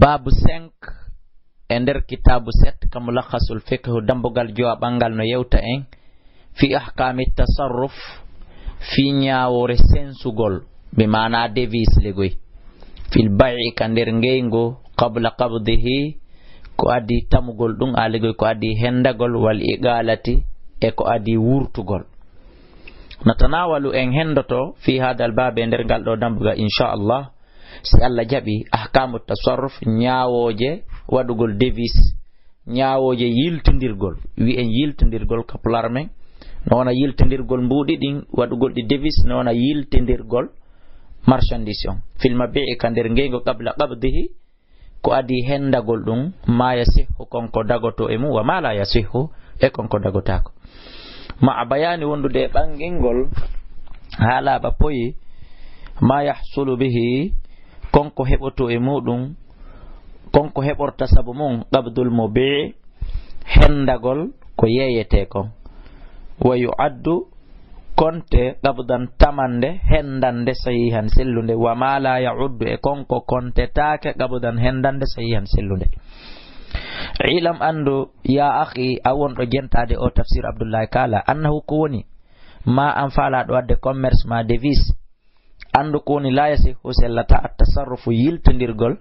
babu 5 e nder kitabu 7 ka mulakhasul fiqh dambugal jowabangal no yewta en fi ahkami tasarruf fi nyaawore sensugol be mana devis legoy fil bai'i ka nder ngeygo qabla qabdihi ko adi tamugol dum alegol ko adi hendagol wal igalati e ko adi wurtugol. natanawalu en hendoto fi hadal babe nder gal do dambuga inshallah si Allah jabi ahkamu tasarruf nyaawoje wadugol devis nyaawoje yiltindirgol wi en yiltindirgol ka pularmen nona yiltindirgol mbudi din wadugol di devis nona yiltindirgol marchandise on fil mabi'i kan der ngeygo qabla qabdihi ko adi hendagol dum ma yasihu konko dagoto e mu wa ma la yasihu e konko dagotako ma bayani wondude bangengol hala ba poyi ma yahsulu bihi konko heboto e mudum konko heborta sabu mun qabdul mubi' hendagol ko yeyete kon wa yu'addu konte qabdan tamande hendande sahihan sellunde wa ma la ya'uddu e konko konte taake qabdan hendande sahihan sellunde. Ilam andu ya akhi awon do jentade o tafsir Abdullah kala annahu kuni ma an fala do wadde commerce ma devis andu kuni la yasihu sellata at-tasarrufu yiltindirgol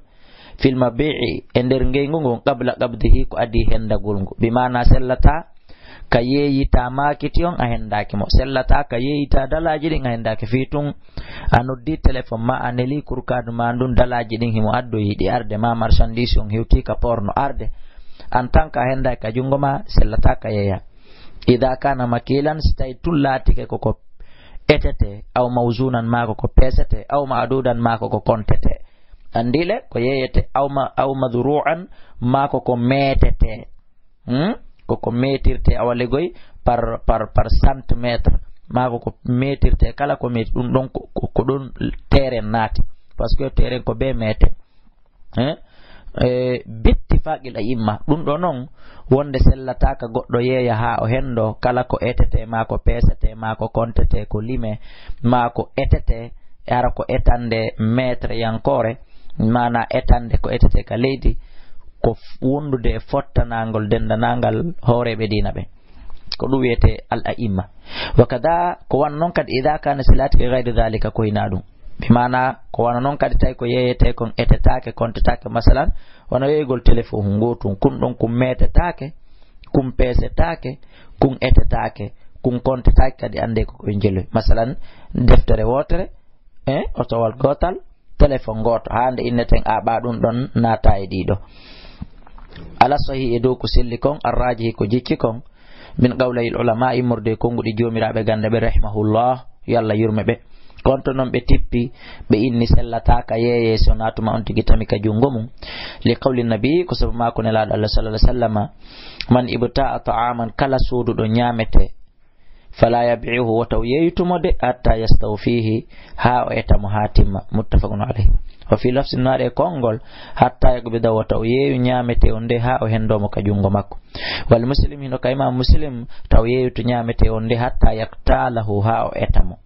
fil mabi'i e nder ngeygo qabla qabdihi ko adi hendagol ngo bi mana sellata ka yeyita makiti on a hendaki mo sellata ka yeyita dalaji din a hendaki fitun anoddi telephone ma aneli kurkadu ma ndun dalaji din himo addo yidi arde ma marchandise on hewti ka porno arde en tant que henda ka jungo ma sellata ka yeya idha kana makilan stay tullati ke ko etete aw mawzunan ma ko pesete aw ma'dudan ma ko kontete andile ko yeyete aw madru'an ma ko metete ko metirte awale goy par centimètre ma ko metirte kala ko met dum don ko don terrain nati parce que terrain ko be mete bittifaqil ayimma dum do non wonde sellata ka goddo yeya ha o hendo kala ko etete ma ko pesete ma ko kontete ko lime ma ko etete ara ko etande metre yankore mana etande ko etete ka leydi ko wondude fottanangol dendanangal horebe dina be ko dum wiyete al aimma wa kada ko wan non kad idha kana salati ghayr dhalika ko inadum bi mana ko wan non kad tay ko yeyete kon etetake kontetake masalan wana yegol telephone ngotum kun don kum metetake kum pesetake kum etetake kum kontetake kadi ande ko jelo masalan deftere wotere otowal gotal telephone goto hande inneten aba dum don nata e dido ala sahih edo ko selli kon arraji ko jikki kon min qawlayil ulama murde ko ngudi jomirabe gande be rahimahullah yalla yurme be konto non be tippi be inni sellata ka yeye sonatuma on tigi tamika jungomum li qawli nabi ko sabu ma ko nela Allah sallallahu alaihi wasallama man ibta'a ta'aman kala sudu do nyamete fala yabi'uhu wa tawyitumo de hatta yastawfihi ha o eta muhatima muttafaqun alayhi wa fi lafsin nare kongol hatta yakbida wa tawyeyu nyamete onde ha o hendomo ka jungo makko wal muslim hino kayma muslim tawyeyu to nyamete onde hatta yaktalahu ha o etamo.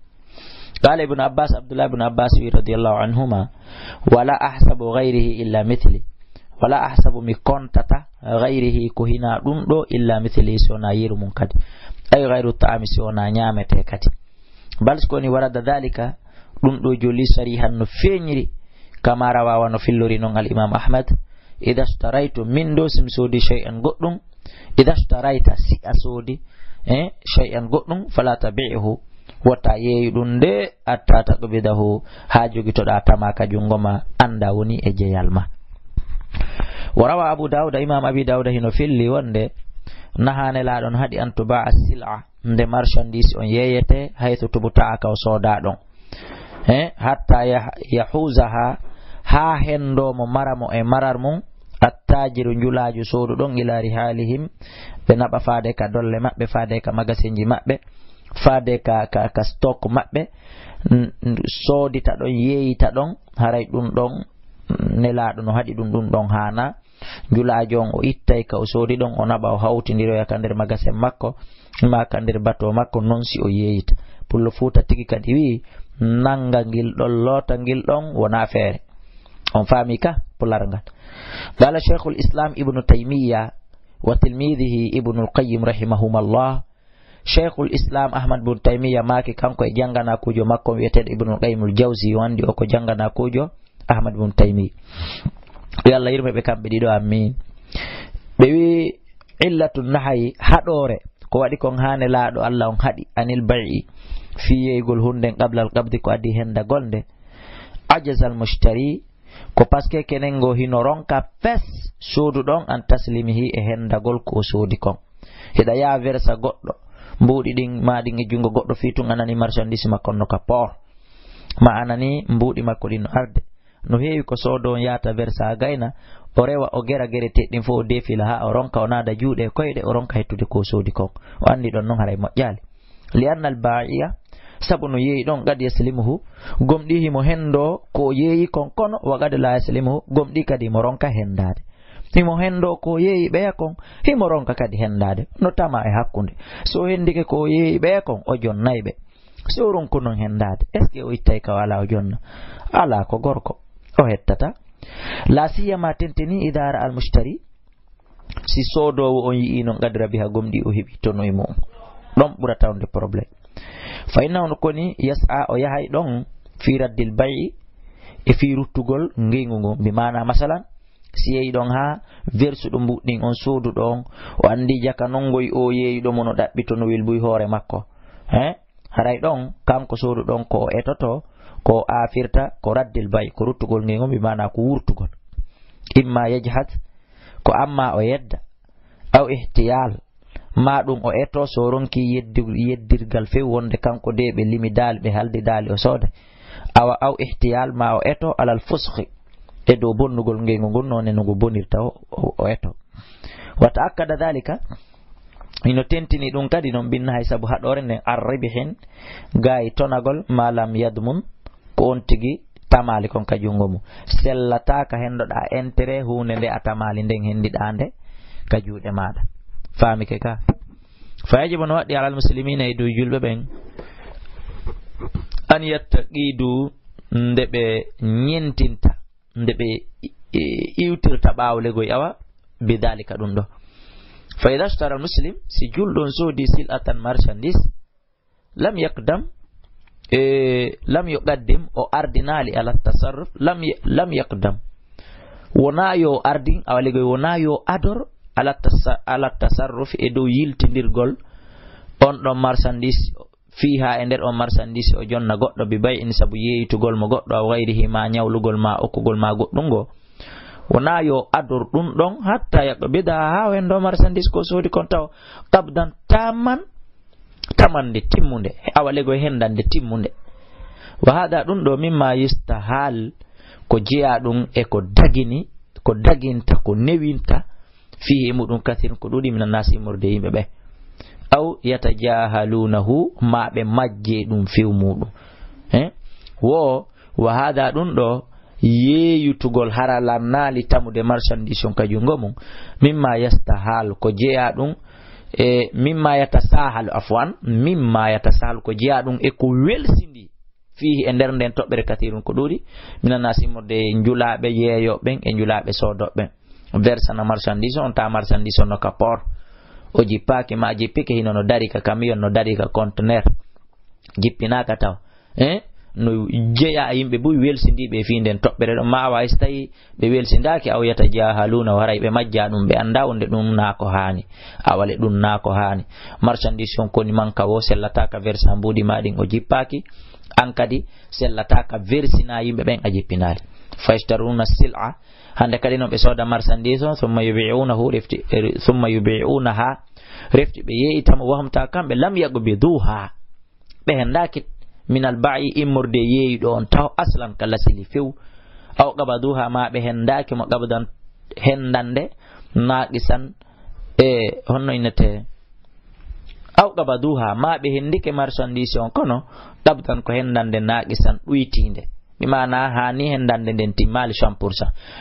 قال ابن عباس عبد الله بن عباس رضي الله عنهما ولا أحسب غيره إلا مثلي ولا أحسب مكونتتا غيره كهنا دندو إلا مثلي سونا يرو منكد أي غير الطعام سونا نيامته كتي بل سكوني ورد ذلك دندو جولي صريحا نفينيري كما روى ونفلوري نون الإمام أحمد إذا اشتريت من دو سمسودي شيئا قدن إذا اشتريت سيأسودي شيئا قدن فلا تبيعه wata yeydum de attata ko bidahu ha jogitoda tamaka jungoma anda woni e jeyalma. Warawa Abu Dawud Imam Abi Dawud hino filli wonde nahane laadon hadi an tuba as-sil'a nde marchandise on yeyete haythu tubuta ka soda don hatta yahuzaha ha hendo mo maramo e marar mum attajiru njulaju sodu don ilari halihim be naba faade ka dolle mabbe faade ka magasinji mabbe faade ka stock mabbe sodita don yeyita don haray dum don nelaado no hadi dum don hana julaajo o ittay ka o sodi don o naba o hawtindiro ya kander magasin makko ma kander bato makko non si o yeyita pullo futa tigi kadi wi nanga gil don lota gil don wona feere on faami ka pularngal قال شيخ الإسلام ابن تيمية وتلميذه ابن القيم رحمهما الله شيخ الإسلام أحمد بن تيمية ماكي كانكو جانغانا كوجو ماكو يتد ابن القيم الجوزي واندي اوكو جانغانا كوجو أحمد بن تيمية يلا يرمي بكام بديدو أمين بيوي علة النحي حدوري ko wadi kon hane laado Allah on hadi anil bai'i fi yegol hunden qabla al qabdi ko adi henda golde ajazal mushtari ko paske kenengo hino ronka pes suudu don an taslimihi e henda gol ko soodi kon heda ya versa goddo mbudi din maadi e jungo goddo fitun anani marchandise makon no ka por ma anani mbudi makko din arde no heewi ko sodo yaata versa gayna o rewa o gera gerete din fo defila ha o ronka o nada juude koyde o ronka hettude ko soodi kon o andi don non haray moƴƴali li anna al ba'iya sabu no yeeyi don gadi yaslimuhu gomdi himo hendo ko yeeyi kon kono wa gadi la yaslimuhu gomdi kadi mo ronka hendade himo hendo ko yeeyi be kon himo ronka kadi hendade no tama e hakkunde so hendike ko yeeyi be kon o jonnaybe so ronko non hendade est ce que o ittay ka wala o jonna ala ko gorko o hettata la siyama tenteni idara al mushtari si sodowo on yi non gadira biha gomdi o hebi tono e mum don burata on de problème fa inna on koni yas'a o yahay don fi raddil bai'i e fi ruttugol ngengugo bi mana masalan si yeyi don ha versu dum buddin on sodu don o andi jaka nongoy o yeyi do mono dabbito no wilbuy hore makko haray don kanko sodu don ko etoto ko afirta ko raddil bay ko ruttugol ngengom bi mana ko wurtugol imma yajhat ko amma o yedda aw ihtiyal ma dum o eto so ronki yeddirgal fe wonde kanko de be limi dal be halde dal o soda aw ihtiyal ma o eto alal fusxi e do bonnugol ngengol non en go bonirta o eto wa ta'akkada dhalika ino tentini dum kadi non binna hay sabu hadore ne arribihin gay tonagol malam yadmun ko on tigi tamali kon ka jungomu sellata ka hendoda intérêt hunde nde atamali nden hendidande ka juude maada faami ke ka fayajibu no wadi alal muslimina e do julbe ben an yattaqidu ndebe nyentinta ndebe iwtirta bawle goy awa bidalika dum do fa idha ishtara muslim si juldon sodi silatan marchandise lam yaqdam lam yuqaddim o ardinali ala tasarruf lam yaqdam wona yo ardin awaligo wona yo ador ala tasarruf e do yiltindirgol on do marchandise fiha e nder on marchandise o jonna goddo bi bay in sabu yeeytugol mo goddo o wayrihi ma nyawlugol ma okugol ma goddungo wona yo ador dum don hatta yakko bida ha wendo marchandise ko sodi kon taw qabdan tamande timmunde awalego hendande timmunde wa hada dum do mimma yustahal ko jiya dum e ko dagini ko daginta ko newinta fihi mudum kathir ko dudi minan nasi murde yimbe be aw yatajahalunahu ma be majje dum fiw mudum wo wa hada dum do yeeyutugol haralam naali tamude marchandise on kajungo mum mimma yastahal ko jiya dum e mimma yatasahal afwan mimma yatasahal ko jiya dum e ko welsindi fihi e nder den tobbere katirun ko duri minan nasimode njulaabe yeeyo ben e njulaabe sodo ben versana marchandise on ta marchandise on no ka port o jippaki ma jippike hino no dari ka camion no dari ka conteneur jippinaka taw no jeya yimbe bu welsindibe fi den tobbere do ma wa istay be welsindaki aw yata jahaluna waray be majja dum be anda wonde dum na ko hani awale dum na ko hani marchandise on koni manka wo sellata ka versa mbudi madin o jippaki an kadi sellata ka versina yimbe ben ajippinali fashtaruna sil'a hande kadi no be soda marchandise on thumma yubi'unahu refti be yeyitam wa hamta kambe lam yaqbiduha be hendaki min al-ba'i imurde yeyi do on taw aslan kala sili few aw qabaduha ma be hendaki mo qabdan hendande naqisan honno inete aw qabaduha ma be hendike marchandise on kono qabdan ko hendande naqisan duitinde mi mana hani hendande den timmal 100%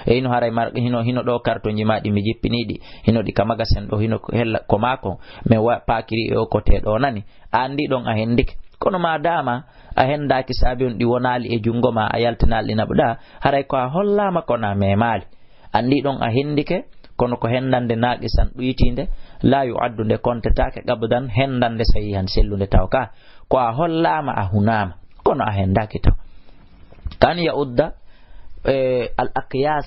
e hino haray mar hino do kartonji madi mi jippinidi hino di kamagasen do hino hella ko mako me wa pakiri e ko te do nani andi don a hendike kono ma dama a hendaki sabi on di wonali e jungo ma a yaltinali nabuda haray ko a hollama kono me mali andi ɗon a hindike kono ko hendande naqisan ɗuytinde la yu'addu nde kontetake qabdan hendande sahihan sellude taw ka ko a hollama a hunama kono a hendaki taw kan ya udda al aqyas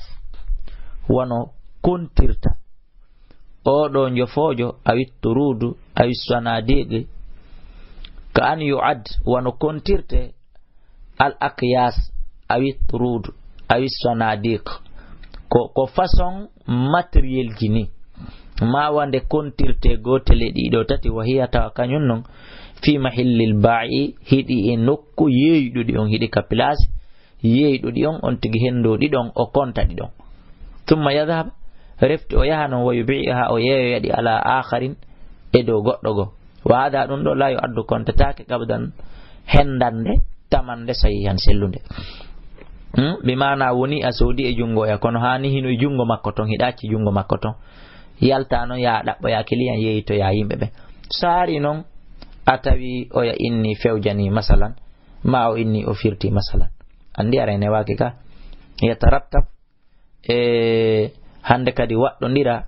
wono kontirta oɗo jofojo awi turudu awi sanadiqi ka an yu'ad wono kontirte al aqyas awi turudu awi sanadiq ko façon matériel jini ma wande kontirte gotele ɗiɗo tati wahiya tawa kañum non fi mahillil ba'i hiɗi e nokku yeeyɗuɗi on hiɗi ka place yeeyɗuɗi on tigi hendoɗi ɗon o konta ɗi ɗon tumma yadhab refti o yaha non wa yubi'iha o yeeyoyaɗi ala akharin e dow goɗɗo go wa hada ɗum ɗo la yo addu kontatake qabdan hendande tamande sahihan sellunde bimana woni a soodi e jungo ya kono hani hino e jungo makko ton hiɗaci jungo makko ton yalta non ya ɗaɓɓo ya client yeeyito ya yimɓe ɓe saari non a tawi oya inni fewjani masalan ma o inni o firti masalan andi arene waki ka yatarattab hande kadi waɗɗodira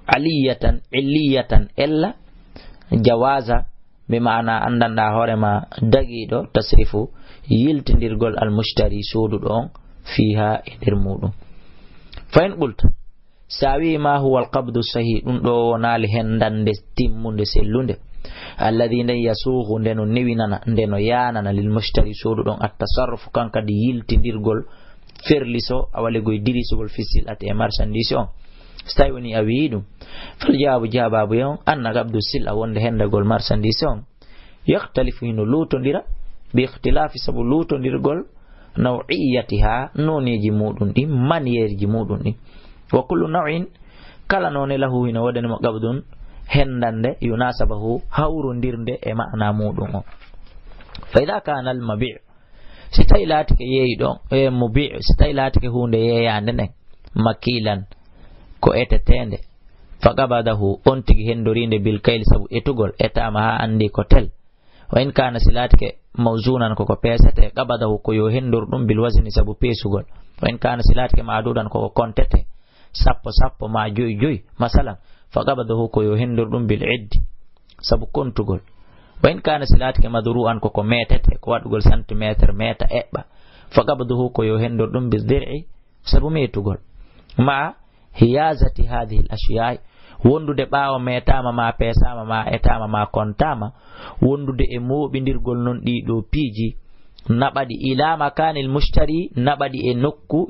aliyatan illiyatan ella jawaza bimana andanda hoorema dagiɗo tasrifu yiltidirgol almushtari soduɗo on fiha e nder muɗum fa in qulta sa wi ma huwa alqabdu sahih ɗum ɗo wonali hendande timmude sellunde alladhi nden yasuhu ndeno newinana ndeno yanana lil mushtari soduɗon attasarrufu kan kadi yiltidirgol ferliso awalegoye dirisugol fisil ate e marchandise on so tawi woni a wi ɗum fal jawabu jababu yon anna qabdu sil a wonde hendagol marchandise on yahtalifu hino lutodira bi ikhtilafi sabu lutodirgol naw'iyatiha noneji muɗum ɗi manierji muɗum ɗi wa kullu naw'in kala none lahu hino waɗanimo qabdun hendande yunasabahu hawrodirde e ma'na muɗum o fa ida kana al mabi' si tawi laatike yeeyi ɗon e mubi' si tawi laatike hunde yeeyande nden makilan ko etetende fa qabadahu on tigi hendorinde bil kayl sabu etugol etama ha andi ko tel wa in kana si laatike mawzunan koko pesete qabadahu ko yo hendur ɗum bil wasni sabu pesugol wa in kana si laatike madudan koko kontete sappo ma joyi masalan fa qabadahu ko yo hendur ɗum bil iddi sabu kontugol wa in kana si laatike madru'an koko metete ko waɗugol centimétre meta eɓɓa fa qabadahu ko yo hendur ɗum bil dir'i sabu metugol ma hiyazati hadhihi al ashiya wondude ɓaawo metama ma pesama ma etama ma kontama wondude e moɓidirgol non ɗiɗo piiji naɓaɗi ila makanil mushtari naɓaɗi e nokku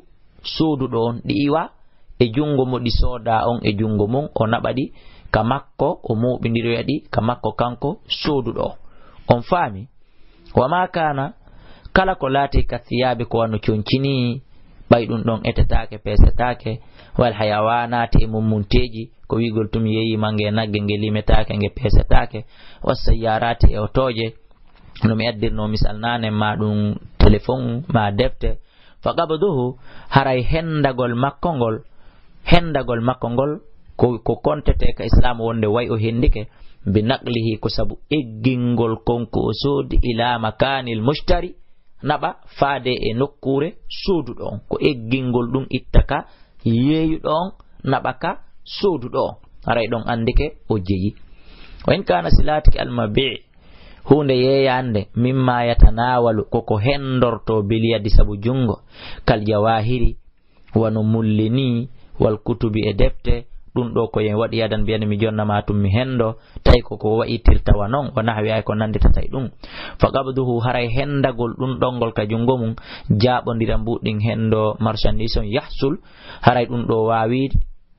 soduɗo on ɗi iwa e jungo mo ɗi soda on e jungo mum o naɓaɗi ka makko o moɓidiroyaɗi ka makko kanko soduɗo on faami wama kana kala ko laati ka thiyabi ko wano concini ɓay ɗum ɗon etetake pesetake wal hayawanati e mummunteji ko wigol tumi yeeyi mange nagge nge limetake nge pesetake wasayyarati e otoje no mi addirno misal nane ma ɗum téléphone ma defte fa qabduhu haray hendagol makko ngol ko kontete ka islam wonde way o hendike bi naqlihi ko sabu eggingol konko o soodi ila makanil mushtari naɓa faade e nokkure soduɗo on ko eggingol ɗum ittaka yeeyuɗo on naɓa ka soduɗo on aray ɗon andike o jeyi wa in kana silatiki almabi' hunde yeeyande mimma yatanawalu koko hendorto biliyadi sabu jungo kal jawahiri wano mullini wal kutubi e defte ɗum ɗo ko yen waɗi yadan mbiyani mi jonnama tum mi hendo tawi koko wa'itirtawa noon o nahwi ay ko nanditata e ɗum fa qabduhu haray hendagol ɗum ɗongol ka jungo mum jaɓodira mbuɗɗin hendo marchandise on yahsul haray ɗum ɗo wawi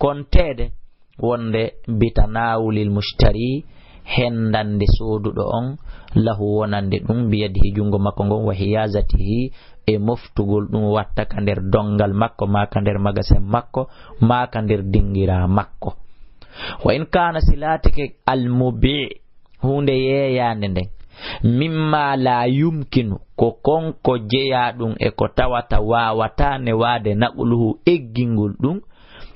kontede wonde bitanawulil mushtari hendande soduɗo on lahu wonande ɗum biyadihi jungo makko ngon wa hiyazatihi e moftugol ɗum watta ka nder dongal makko ma ka nder magasin makko ma ka nder dingira makko wa in kana silatike almubi' hunde yeeyande nden mimma la yumkinu ko konko jeya ɗum e ko tawata wawata ne wade naqluhu eggingol ɗum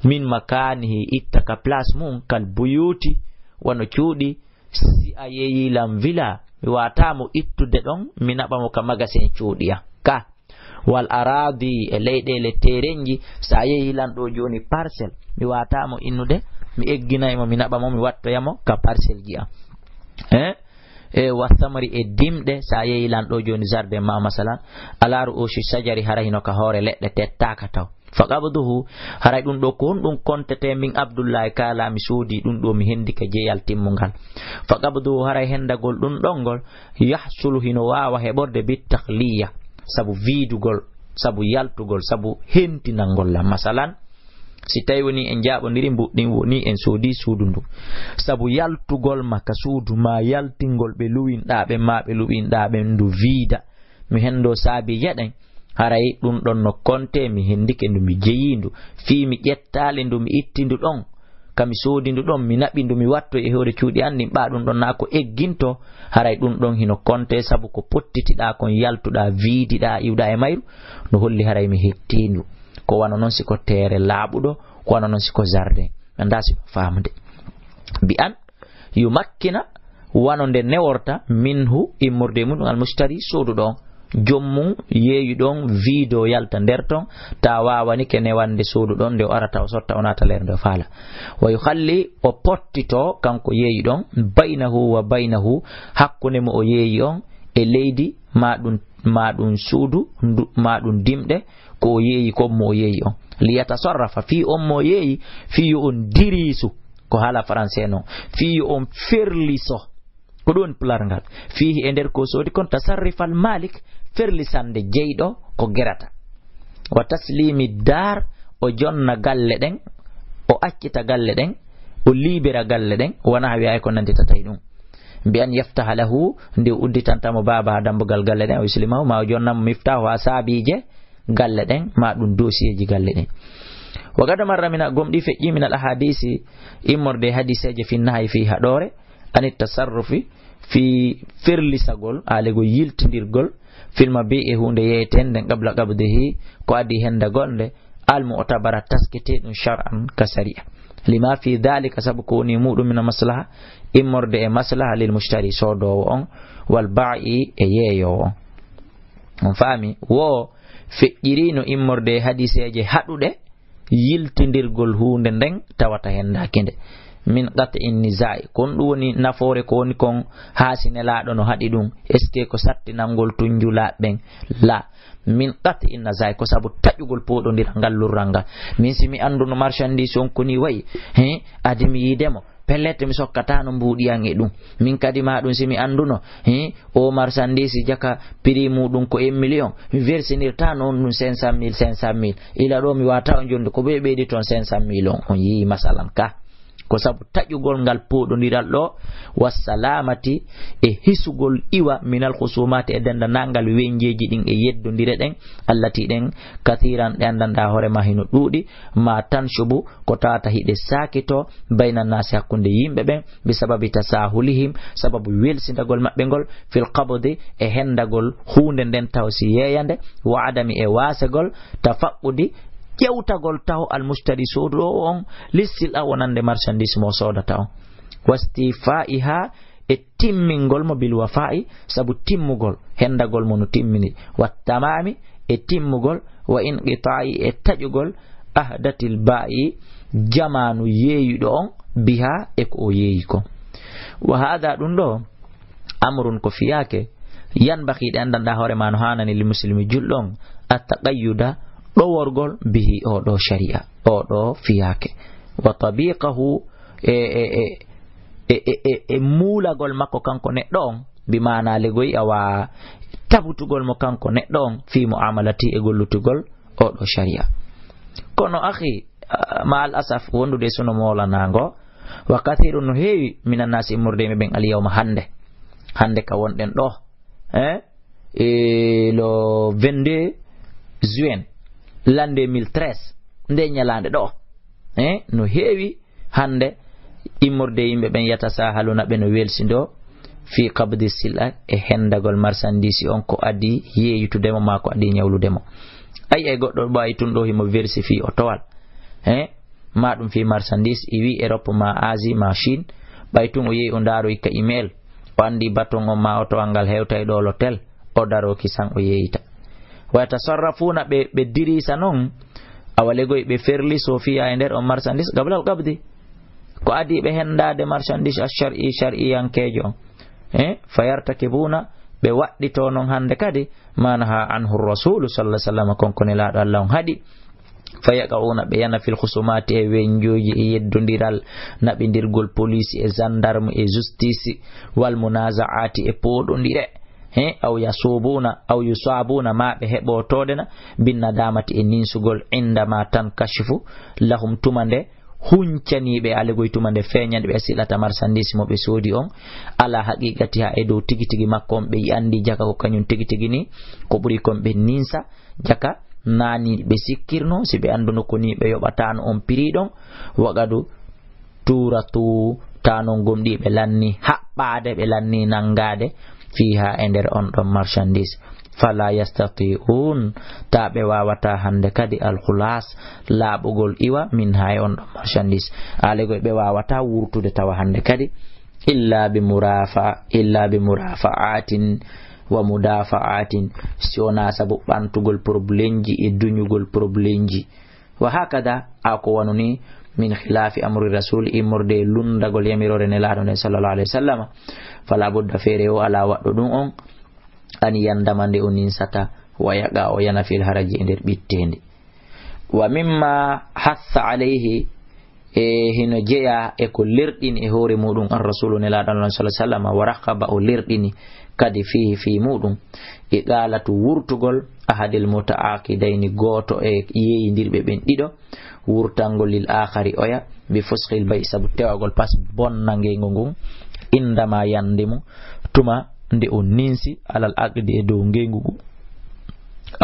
min makanihi itta ka place mum kal buyuti wano cuuɗi si a yeeyilam villa mi watamo ittude ɗon mi naɓamo ka magasin cuuɗiya ka wal aradi e leyɗele terenji sa yehi lanɗo joni parcelle mi watamo innude mi egginaymo mi naɓamo mi wattoyamo ka parcelle ji am e wasamari e dimɗe sa yehi lanɗo joni jardin ma masalan alaru o sajari hara hino ka hoore leɗɗe tettaka taw faqabduhu haray ɗum ɗo ko honɗum kontete min Abdullahi kala mi soodi ɗum ɗo mi hendi ka jeeyal timmungal faqabduhu haray hendagol ɗum ɗongol yahsulu hino wawa heɓorde bit tahliya sabu vidugol sabu yaltugol sabu hentinangol la masalan si tawi woni en jaɓodiri mbuɗɗin woni en soodi suudu ndu sabu yaltugol maka suudu ma yaltingol ɓe luwinɗaɓe ma ɓe luwinɗaɓe ndu viida mi hendo saabi jeɗen haray ɗum ɗon no konte mi hendike ndu mi jeyindu fi mi ƴettali ndu mi itti ndu ɗon kami soodi ndu ɗon mi naɓi ndu mi watto e hoore cuuɗi an ɓa ɗum ɗon na ko egginto haray ɗum ɗon hino konte sabu ko pottitiɗa kon yaltuɗa viidiɗa iwɗa e mayru no holli haray mi hettindu ko wana noon siko teere laaɓuɗo ko wana noon siko jardin anda siko famde bi an yumakkina wano nde neworta minhu immorde mum al mustari sooduɗo on jommum yeeyuɗon viido yalta nder ton ta wawani ke newande sooduɗon nde o arata o sotta o nata lere nde faala wa yuhalli o pottito kanko yeeyuɗon baynahu wa baynahu hakkunde mo o yeeyi on e leydi maɗum suudu maɗum dimɗe ko o yeeyi ko mo o yeeyi on liyatasarrafa fi on mo yeeyi fi on dirisu ko haala français non fi on ferliso ko ɗon pular ngal fihi e nder ko soodi kon tasarrifal malik ferlisande jeyɗo ko gerata wa taslimi dar o jonna galle ɗen o accita galle ɗen o libera galle ɗen wona wi'ay ko nanditata ɗum bi an yaftaha lahu nde udditantamo baba ha dambugal galle ɗen o islimahu ma o jonnamo miftahu ha saabije galle ɗen ma ɗum dosieji galle ɗen wa gada marra mina gomɗi feƴƴi min al ahadisi immorde hadiseje fi nahayi fi haɗore ani tasarrufi fi ferlisagol alego yiltidirgol filma be e hunde yeyeten nden qabla qabdihi ko adi hendagol nde almu o tabara taskete ɗum shar'an ka sari'a lima fi dhalika sabu ko woni muɗum mina maslaha immorde e maslaha lil mushtari sodowo on wal ba'i e yeeyowo on faami wo feƴƴiri no immorde hadiseje haɗuɗe yiltidirgol hunde nden tawata hendakinde min qat'in nizai kon ɗum woni nafoore ko woni kon haasinelaɗo no haɗi ɗum est ce que ko sattinalngol tunjulaɓɓen la min qat'in nizai ko sabu taƴugol poɗodiral ngal lurral ngal min simi anduno marchandise on koni wayi adi mi yidemo pellete mi sokkata no mbuɗiyan e ɗum min kadi ma ɗum simi anduno o marchandise jaka prix muɗum ko 1 million mi versinirta noon ɗum 500 000 ila ɗo mi wata on jonde ko ɓe ɓeydi toon 500 000 on yii masalan ka ko sabu taƴugol ngal poɗodiral ɗo wassalamati e hisugol iwa minal husumati e dendanangal wenjeji ɗin e yeddodire ɗen allati ɗen kathiran ɗe andanda hoorema hino ɗuuɗi ma tanshubu ko tawata hiɗe sakito bayna nasi hakkunde yimɓe ɓen bi sababi tasahulihim sababu welsindagol maɓɓe ngol fil qabdi e hendagol hunde nden taw si yeyande wa adami e wasegol tafaqqudi ƴewtagol taw almustari sodowo on lissil a wonande marchandise mo sodata on wastifaiha e timmingol mo bil wafa'i sabu timmugol hendagol mo no timmini wattamami e timmugol wa inqita'i e taƴugol ahdatil ba'i jamanu yeeyuɗo on biha e ko o yeeyi ko wa hada ɗum ɗo amrun ko fiyake yanbaghi ɗe andanda hoorema no hanani li muslimi julɗo on attaqayyuda ɗoworgol bihi oɗo sharia oɗo fiyake wa tabiqahu e muulagol makko kanko neɗɗo on bi mana legoyi awa tabutugol mo kanko neɗɗo on fi muamalati e gollutugol oɗo sharia kono akhi ma al asaf wondude suno molanago wa kathiru no heewi minan nasi immordemi ɓen alyawma hande ka wonɗen ɗo le 22 juin l'année 2013 nde nyalande ɗo no heewi hande immorde yimɓe ɓen yata sahaluna ɓe no welsindo fi qabdi sila e hendagol marchandise on ko adi yeeyutudemo ma ko adi nyawludemo ay goɗɗo ɓawi tun ɗo himo versifie o towal ma ɗum fi marchandise iwi Europe ma Asie ma Chine ɓay tun o yeeyi o ndaroy ka email o andi baton on ma o towal ngal hewta e ɗo l'hôtel o daroki san o yeeyita wa yatasarrafuna be dirisa non awalegoy be ferli sofiya e nder on marchandise gablal qabdi ko adi be hendade marchandise shar'i yankejo fayartakibuna be waddito non hande kadi manha anhu rasul sallallahu alaihi wasallam konkone laado Allah on hadi fayaqauna be yana fil khusumati e wenjoji e yeddondiral nabindirgol police e gendarme e justice wal munazaati e podondire aw yusabuna ma be hebotodena bin nadamati e ninsugol indama tan kashifu lahum tumande huncaniɓe alegoy tumande feñande ɓe silata marchandise mo ɓe soodi on ala haqiqati ha e dow tigi tigi makko on ɓe andi jaka ko kañum tigi tigi ni ko ɓuri kon ɓe ninsa jaka nani ɓe sikkirno si ɓe anduno ko ni ɓe yoɓatano on piriɗon wagadu turatu tanon gomɗi ɓe lanni haɓɓade ɓe lanni nangade fiha e nder on ɗon marchandise fala yastati'un ta ɓe wawata hande kadi alkhulas laaɓugol iwa min ha e on ɗon marchandise alego ɓe wawata wurtude tawa hande kadi illa bi murafa'atin wa mudafa'atin siona sabu ɓantugol problémeji e duñugol problémeji wa hakada ako wanuni min khilafi amri rasul immorde lundagol yamirore nelaɗo nden sallallahu alaihi wasallam fala budda feere o ala waɗɗo ɗum on an yandama nde o ninsata wa yaqa o yana fil haraji e nder ɓittende wa mimma hassa alayhi e hino jeya e ko lerɗini e hoore muɗum an rasulu nelaɗo Allah sallallahu alaihi wasallam wa rakhaba o lerɗini kadi fihi fi muɗum e qalatu wurtugol ahadil mutaaqidaini goto e yeeyindirɓe ɓen ɗiɗo wurtangol lil akhari oya bi fuskhil bay sabu tewagol pas bonna ngeygo ngun indama yandimo tuma nde o ninsi alal aqdi e dow ngeygu ngu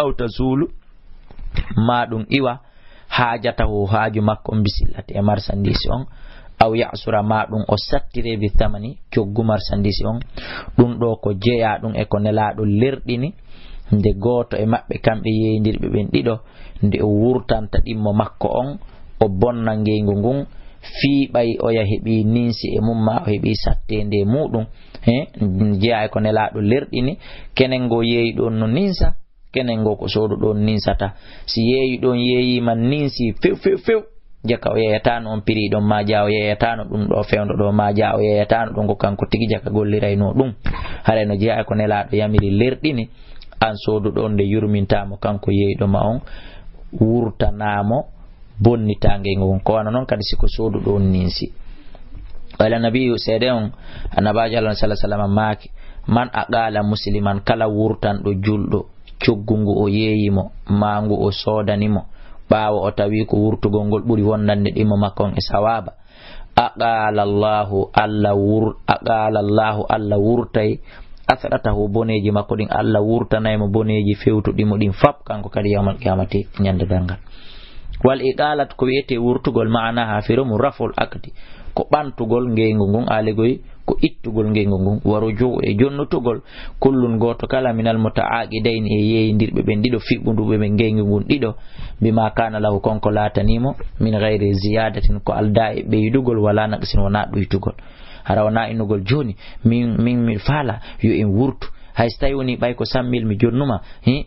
aw tasulu ma ɗum iwa haajatahu haaju makko bisillati e marchandise on aw yasura ma ɗum o sattire bi tamani coggu marchandise on ɗum ɗo ko jeeya ɗum e ko nelaɗo lerɗini nde goto e maɓɓe kamɓe yeyndirɓe ɓen ɗiɗo nde o wurtanta ɗimmo makko on o bonna ngeygu ngun fiiɓay oya heɓi ninsi e mum ma o heɓi sattende muɗum jeeya e ko nelaɗo lerɗini kenen ngo yeeyi ɗon no ninsa kenen ngo ko soodu ɗon ninsata si yeeyi ɗon yeeyima ninsi few jaka o yeyatano on piriɗon maja o yeyatano ɗum ɗo fewdo ɗo maja o yeyatano ɗum ko kanko tigi jaka gollirayno ɗum haɗa no jeeya e ko nelaɗo yamiri lerɗini an soodu ɗon nde yurmintamo kanko yeeyɗo ma on wurtanamo bonnitange ngon ko wana noon kadi siko soodu ɗon ninsi wala nabiyu seede on annabajo Allah sallallahu alaihi wasallam maaki man aqala musliman kala wurtanɗo julɗo coggungu o yeeyimo mangu o soodanimo ɓaawo o tawi ko wurtugol ngol ɓuri wondande ɗimo makkon e sawaba aqala Allahu Allah wurtay asratahu boneji makko ɗin Allah wurtanaymo boneji fewtuɗimo ɗin fab kanko kadi yawmal qiyamati ñande dangal wal iqalat ko wiyete wurtugol maana ha firomu raful akdi ko ɓantugol ngeygu ngun alegoy ko ittugol ngeygu ngun waruju e jonnutugol kullun goto kala minal mutaaqidain e yeeyindirɓe ɓen ɗiɗo fiɓɓunduɓe ɓe ngeygu ngun ɗiɗo bima kana lahu konko latanimo min gayri ziyadatin ko alda e ɓeydugol wala naqsin wona ɗoytugol hara wona innugol joni min faala yo en wurtu hay so tawi woni ɓay ko 100 000 mi jonnuma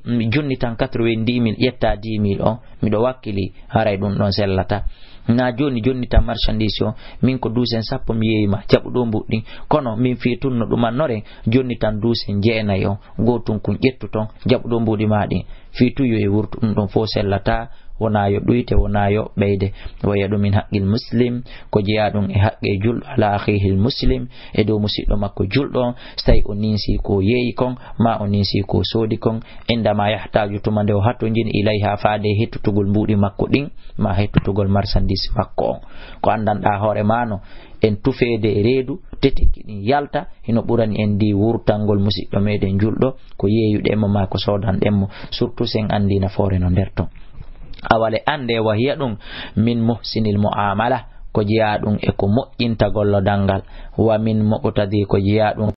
mi jonni tan 90 000 ƴetta 10 000 on miɗo wakkili haray ɗum ɗon sellata na joni tan marchandise o min ko duusen 10 mi yeeyima jaɓuɗo mbuɗɗi kono min fiitunno ɗumannore jonni tan duusen 9 on gotum kun ƴettu ton jaɓuɗo mbuɗi maɗi fiituyo e wurtu ɗum ɗon fo sellata wona yo ɗuyte wona yo ɓeyde waya ɗum min haqqil muslim ko jeeya ɗum e haqqe julɗo ala akhihil muslim e dow musidɗo makko julɗo so tawi o ninsi ko yeeyi kon ma o ninsi ko soodi kon indama yahtaju tuma nde o hattojini ilayha faade hettutugol mbuɗi makko ɗin ma hettutugol marchandise makko on ko andanɗa hoore mano en tufede e reedu tetekki ɗin yalta hino ɓurani en ndi wurtangol musidɗo meɗen julɗo ko yeeyuɗenmo ma ko sodanɗenmo surtout sen andi nafoore no nder ton awale ande wahiya ɗum min muhsinil mu'amala ko jeeya ɗum e ko moƴƴinta gollo dangal wa min muqtadi ko jeeya ɗum